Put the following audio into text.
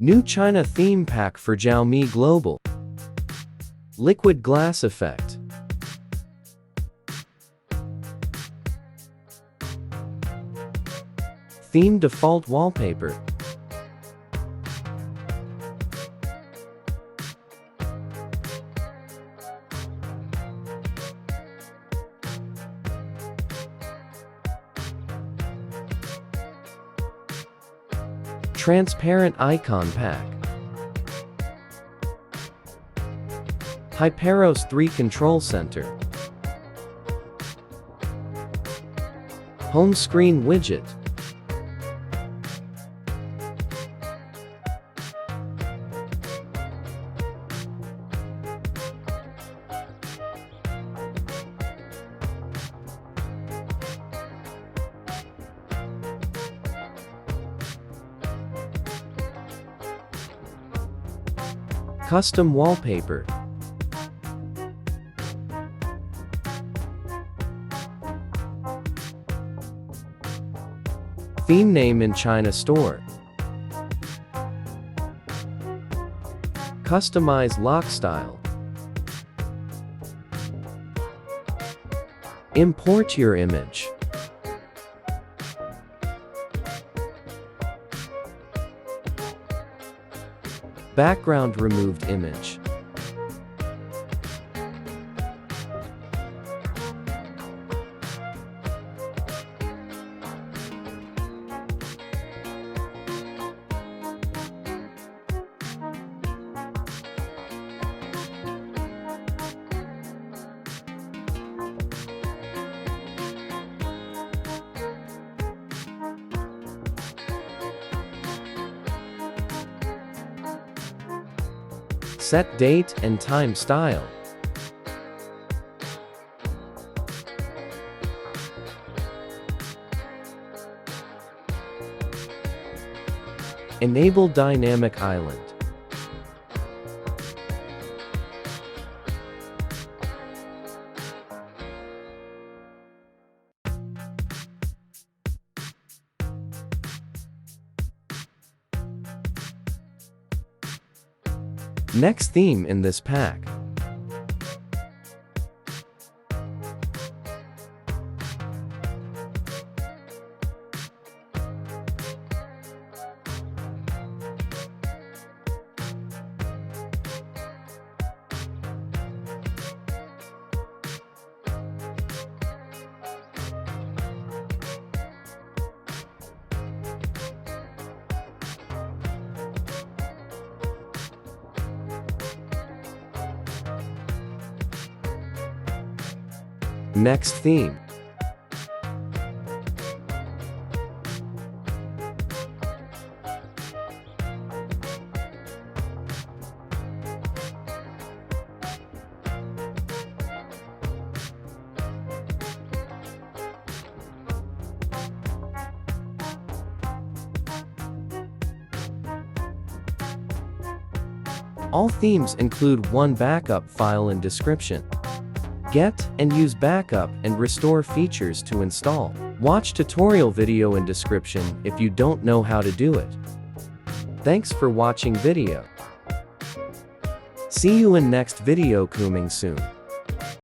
New China theme pack for Xiaomi Global. Liquid glass effect. Theme default wallpaper. Transparent icon pack. HyperOS 3 control center. Home screen widget. Custom wallpaper. Theme name in China store. Customize lock style. Import your image. Background removed image. Set date and time style. Enable dynamic island. Next theme in this pack. Next theme. All themes include one backup file and description. Get and use backup and restore features to install. Watch tutorial video in description if you don't know how to do it. Thanks for watching video. See you in next video coming soon.